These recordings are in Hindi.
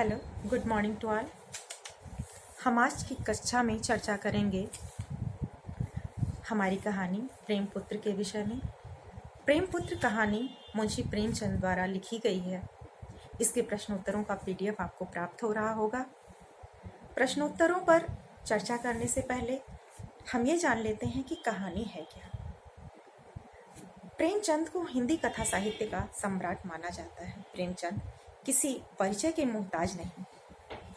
Hello, good morning to all. हम आज की कक्षा में चर्चा करेंगे हमारी कहानी प्रेमपुत्र के विषय में। प्रेमपुत्र कहानी मुंशी प्रेमचंद द्वारा लिखी गई है। इसके प्रश्नोत्तरों का पीडीएफ आपको प्राप्त हो रहा होगा। प्रश्नोत्तरों पर चर्चा करने से पहले हम ये जान लेते हैं कि कहानी है क्या। प्रेमचंद को हिंदी कथा साहित्य का सम्राट माना जाता है। प्रेमचंद किसी परिचय के मोहताज नहीं।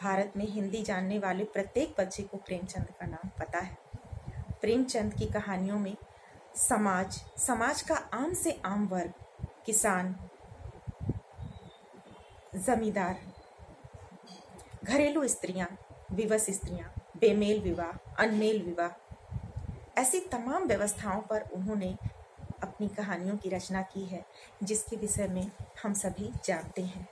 भारत में हिंदी जानने वाले प्रत्येक बच्चे को प्रेमचंद का नाम पता है। प्रेमचंद की कहानियों में समाज का आम से आम वर्ग, किसान, जमींदार, घरेलू स्त्रियां, विवश स्त्रियां, बेमेल विवाह, अनमेल विवाह, ऐसी तमाम व्यवस्थाओं पर उन्होंने अपनी कहानियों की रचना की है, जिसके विषय में हम सभी जानते हैं।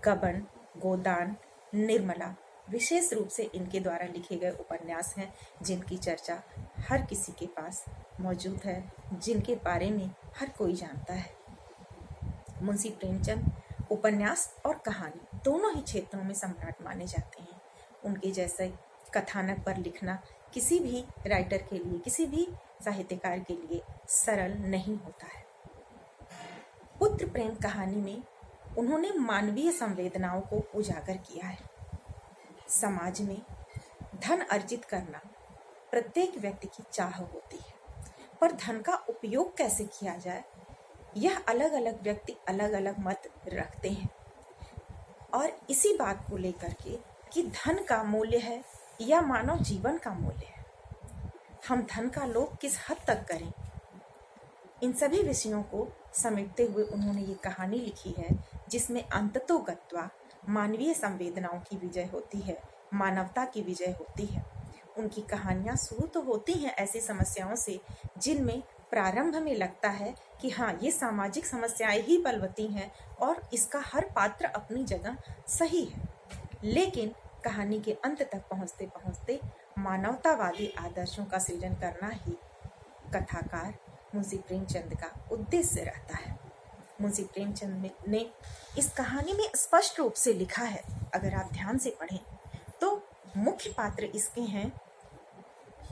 गबन, गोदान, निर्मला विशेष रूप से इनके द्वारा लिखे गए उपन्यास हैं, जिनकी चर्चा हर किसी के पास मौजूद है, जिनके बारे में हर कोई जानता है। मुंशी प्रेमचंद उपन्यास और कहानी दोनों ही क्षेत्रों में सम्राट माने जाते हैं। उनके जैसे कथानक पर लिखना किसी भी राइटर के लिए, किसी भी साहित्यकार के लिए सरल नहीं होता है। पुत्र प्रेम कहानी में उन्होंने मानवीय संवेदनाओं को उजागर किया है। समाज में धन अर्जित करना प्रत्येक व्यक्ति की चाह होती है, पर धन का उपयोग कैसे किया जाए, यह अलग अलग व्यक्ति अलग अलग मत रखते हैं। और इसी बात को लेकर के कि धन का मूल्य है या मानव जीवन का मूल्य है, हम धन का लोभ किस हद तक करें, इन सभी विषयों को समेटते हुए उन्होंने ये कहानी लिखी है, जिसमें अंततोगत्वा मानवीय संवेदनाओं की विजय होती है, मानवता की विजय होती है। उनकी कहानियां शुरू तो होती हैं ऐसी समस्याओं से जिनमें प्रारंभ में लगता है कि हाँ, ये सामाजिक समस्याएं ही बलवती हैं और इसका हर पात्र अपनी जगह सही है, लेकिन कहानी के अंत तक पहुंचते पहुंचते मानवतावादी आदर्शों का सृजन करना ही कथाकार मुंशी प्रेमचंद का उद्देश्य रहता है। मुंशी प्रेमचंद ने इस कहानी में स्पष्ट रूप से लिखा है, अगर आप ध्यान से पढ़ें तो मुख्य पात्र इसके हैं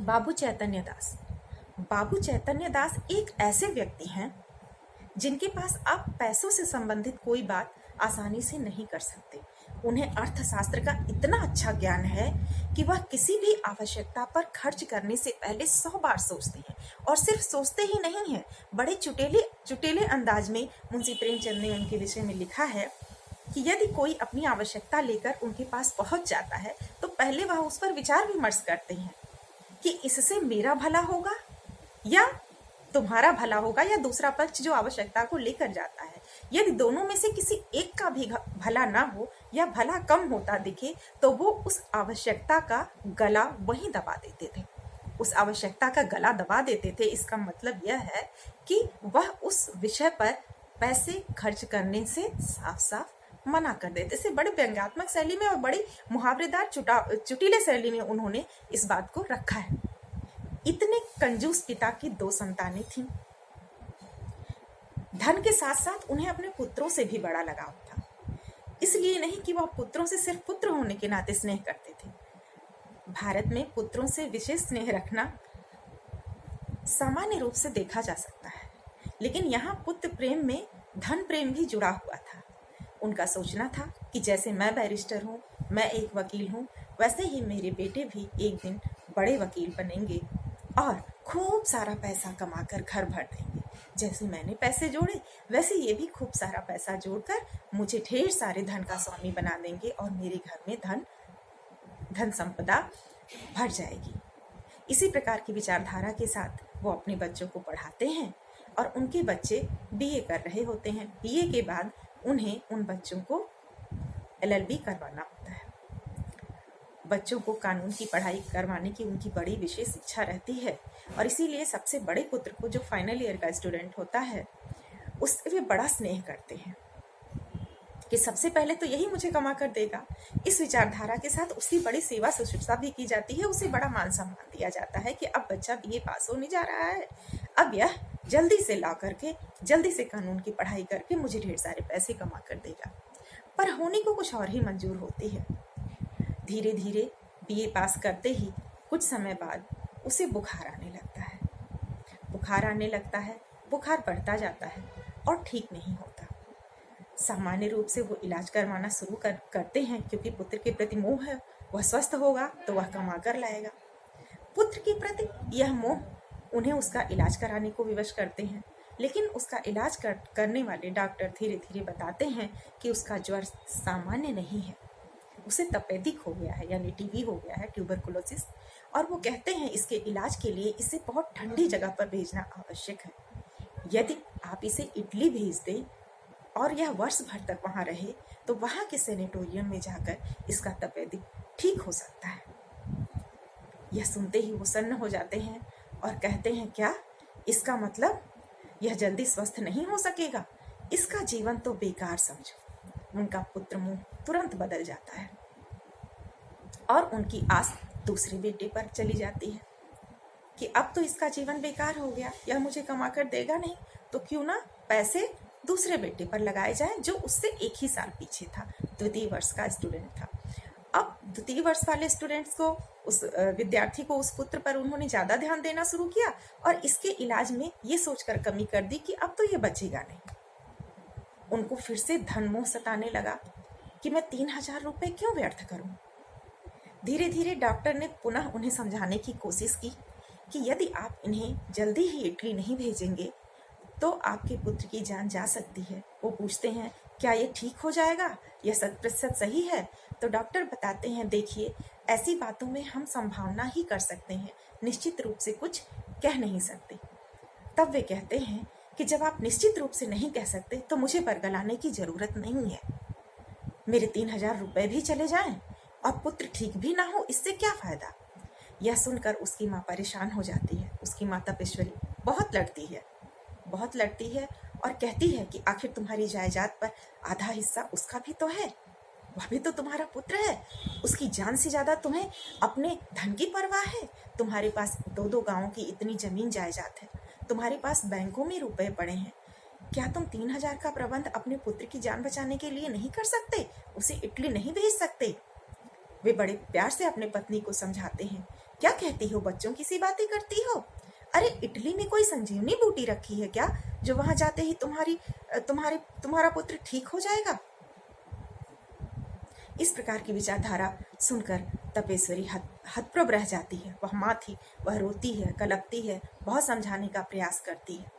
बाबू चैतन्य दास। बाबू चैतन्य दास एक ऐसे व्यक्ति हैं जिनके पास आप पैसों से संबंधित कोई बात आसानी से नहीं कर सकते। उन्हें अर्थशास्त्र का इतना अच्छा ज्ञान है कि वह किसी भी आवश्यकता पर खर्च करने से पहले 100 बार सोचते हैं, और सिर्फ सोचते ही नहीं हैं, बड़े चुटेले अंदाज में मुंशी प्रेमचंद ने उनके विषय में लिखा है कि यदि कोई अपनी आवश्यकता लेकर उनके पास पहुंच जाता है तो पहले वह उस पर विचार विमर्श करते हैं कि इससे मेरा भला होगा या तुम्हारा भला होगा, या दूसरा पक्ष जो आवश्यकता को लेकर जाता है, यदि दोनों में से किसी एक का भी भला ना हो या भला कम होता दिखे तो वो उस आवश्यकता का गला वहीं दबा देते थे। उस आवश्यकता का गला दबा देते थे, इसका मतलब यह है कि वह उस विषय पर पैसे खर्च करने से साफ साफ मना कर देते। इसे बड़े व्यंग्यात्मक शैली में और बड़ी मुहावरेदार चुटीले शैली में उन्होंने इस बात को रखा है। इतने कंजूस पिता की 2 संतानें थीं। धन के साथ साथ उन्हें अपने पुत्रों से भी बड़ा लगाव था। इसलिए नहीं कि वह पुत्रों से सिर्फ पुत्र होने के नाते स्नेह करते थे। भारत में पुत्रों से विशेष स्नेह रखना सामान्य रूप से देखा जा सकता है, लेकिन यहाँ पुत्र प्रेम में धन प्रेम भी जुड़ा हुआ था। उनका सोचना था कि जैसे मैं बैरिस्टर हूँ, मैं एक वकील हूँ, वैसे ही मेरे बेटे भी एक दिन बड़े वकील बनेंगे और खूब सारा पैसा कमाकर घर भर देंगे। जैसे मैंने पैसे जोड़े वैसे ये भी खूब सारा पैसा जोड़कर मुझे ढेर सारे धन का स्वामी बना देंगे और मेरे घर में धन संपदा भर जाएगी। इसी प्रकार की विचारधारा के साथ वो अपने बच्चों को पढ़ाते हैं और उनके बच्चे बीए कर रहे होते हैं। बीए के बाद उन्हें उन बच्चों को एलएलबी करवाना होता है। बच्चों को कानून की पढ़ाई करवाने की उनकी बड़ी विशेष इच्छा रहती है, और इसीलिए सबसे बड़े पुत्र को, जो फाइनल ईयर का स्टूडेंट होता है, उससे वे बड़ा स्नेह करते हैं कि सबसे पहले तो यही मुझे कमा कर देगा। इस विचारधारा के साथ उसकी बड़ी सेवा शुश्रूषा भी की जाती है, उसे बड़ा मान सम्मान दिया जाता है कि अब बच्चा बीए पास होने जा रहा है, अब यह जल्दी से ला करके जल्दी से कानून की पढ़ाई करके मुझे ढेर सारे पैसे कमा कर देगा। पर होने को कुछ और ही मंजूर होती है। धीरे धीरे बीए पास करते ही कुछ समय बाद उसे बुखार आने लगता है। बुखार आने लगता है, बुखार बढ़ता जाता है और ठीक नहीं होता। सामान्य रूप से वो इलाज करवाना शुरू करते हैं, क्योंकि पुत्र के प्रति मोह है। वह स्वस्थ होगा तो वह कमा कर लाएगा। पुत्र के प्रति यह मोह उन्हें उसका इलाज कराने को विवश करते हैं, लेकिन उसका इलाज करने वाले डॉक्टर धीरे धीरे बताते हैं कि उसका ज्वर सामान्य नहीं है, उसे तपेदिक हो गया है, यानी टीबी हो गया है, ट्यूबरकुलोसिस। और वो कहते हैं इसके इलाज के लिए इसे बहुत ठंडी जगह पर भेजना आवश्यक है। यदि आप इसे इटली भेज दें और यह वर्ष भर तक वहाँ रहे तो वहाँ के सेनेटोरियम में जाकर इसका तपेदिक ठीक हो सकता है। यह सुनते ही वो सन्न हो जाते हैं और कहते हैं, क्या इसका मतलब यह जल्दी स्वस्थ नहीं हो सकेगा? इसका जीवन तो बेकार समझो। उनका पुत्र मुंह तुरंत बदल जाता है और उनकी आस दूसरे बेटे पर चली जाती है कि अब तो इसका जीवन बेकार हो गया, यह मुझे कमा कर देगा नहीं, तो क्यों ना पैसे दूसरे बेटे पर लगाए जाए जो उससे एक ही साल पीछे था, द्वितीय वर्ष का स्टूडेंट था। अब द्वितीय वर्ष वाले स्टूडेंट्स को, उस विद्यार्थी को, उस पुत्र पर उन्होंने ज़्यादा ध्यान देना शुरू किया और इसके इलाज में ये सोचकर कमी कर दी कि अब तो ये बचेगा नहीं। उनको फिर से धन मोह सताने लगा कि मैं 3,000 रुपये क्यों व्यर्थ करूं। धीरे धीरे डॉक्टर ने पुनः उन्हें समझाने की कोशिश की कि यदि आप इन्हें जल्दी ही इटली नहीं भेजेंगे तो आपके पुत्र की जान जा सकती है। वो पूछते हैं, क्या ये ठीक हो जाएगा? यह 100% सही है? तो डॉक्टर बताते हैं, देखिए, ऐसी बातों में हम संभावना ही कर सकते हैं, निश्चित रूप से कुछ कह नहीं सकते। तब वे कहते हैं कि जब आप निश्चित रूप से नहीं कह सकते तो मुझे बरगलाने की जरूरत नहीं है। मेरे 3,000 रुपये भी चले जाएं और पुत्र ठीक भी ना हो, इससे क्या फायदा? यह सुनकर उसकी माँ परेशान हो जाती है। उसकी माँ तपेश्वरी बहुत लड़ती है और कहती है कि आखिर तुम्हारी जायदाद पर आधा हिस्सा उसका भी तो है, वह भी तो तुम्हारा पुत्र है। उसकी जान से ज्यादा तुम्हें अपने धन की परवाह है। तुम्हारे पास 2-2 गांवों की इतनी जमीन जायदाद है, तुम्हारे पास बैंकों में रुपए पड़े हैं। क्या तुम 3,000 का प्रबंध अपने पुत्र की जान बचाने के लिए नहीं कर सकते? उसे इटली नहीं भेज सकते? वे बड़े प्यार से अपने पत्नी को समझाते हैं, क्या कहती हो, बच्चों की सी बातें करती हो? अरे इटली में कोई संजीवनी बूटी रखी है क्या, जो वहां जाते ही तुम्हारा पुत्र ठीक हो जाएगा? इस प्रकार की विचारधारा सुनकर तपेश्वरी हतप्रभ रह जाती है। वह माँ थी, वह रोती है, कलपती है, बहुत समझाने का प्रयास करती है,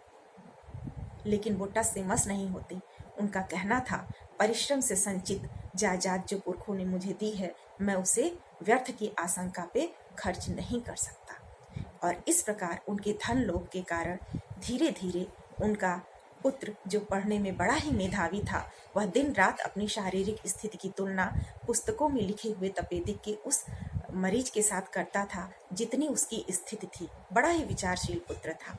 लेकिन वो टस से मस नहीं होती। उनका कहना था, परिश्रम से संचित जायदाद जो पुरखों ने मुझे दी है, मैं उसे व्यर्थ की आशंका पे खर्च नहीं कर सकता। और इस प्रकार उनके धन लोभ के कारण धीरे धीरे उनका पुत्र, जो पढ़ने में बड़ा ही मेधावी था, वह दिन रात अपनी शारीरिक स्थिति की तुलना पुस्तकों में लिखे हुए तपेदिक के उस मरीज के साथ करता था जितनी उसकी स्थिति थी। बड़ा ही विचारशील पुत्र था,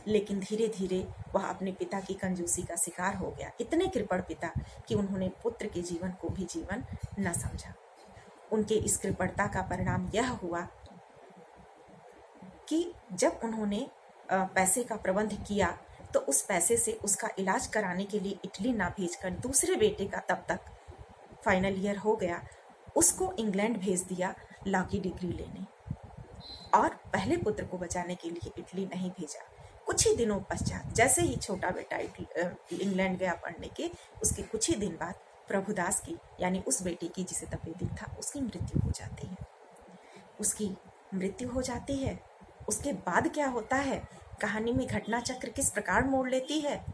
लेकिन धीरे धीरे वह अपने पिता की कंजूसी का शिकार हो गया। इतने कृपण पिता कि उन्होंने पुत्र के जीवन को भी जीवन न समझा। उनके इस कृपणता का परिणाम यह हुआ कि जब उन्होंने पैसे का प्रबंध किया तो उस पैसे से उसका इलाज कराने के लिए इटली ना भेजकर दूसरे बेटे का तब तक फाइनल ईयर हो गया, उसको इंग्लैंड भेज दिया लॉ की डिग्री लेने, और पहले पुत्र को बचाने के लिए इटली नहीं भेजा। कुछ ही दिनों पश्चात जैसे ही छोटा बेटा इंग्लैंड गया पढ़ने के, उसके कुछ ही दिन बाद प्रभुदास की, यानी उस बेटे की जिसे तपेदिक था, उसकी मृत्यु हो जाती है। उसकी मृत्यु हो जाती है। उसके बाद क्या होता है, कहानी में घटना चक्र किस प्रकार मोड़ लेती है,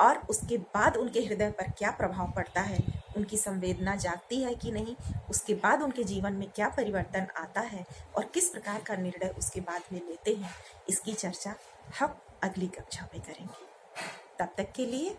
और उसके बाद उनके हृदय पर क्या प्रभाव पड़ता है, उनकी संवेदना जागती है कि नहीं, उसके बाद उनके जीवन में क्या परिवर्तन आता है और किस प्रकार का निर्णय उसके बाद में लेते हैं, इसकी चर्चा हम अगली कक्षा में करेंगे। तब तक के लिए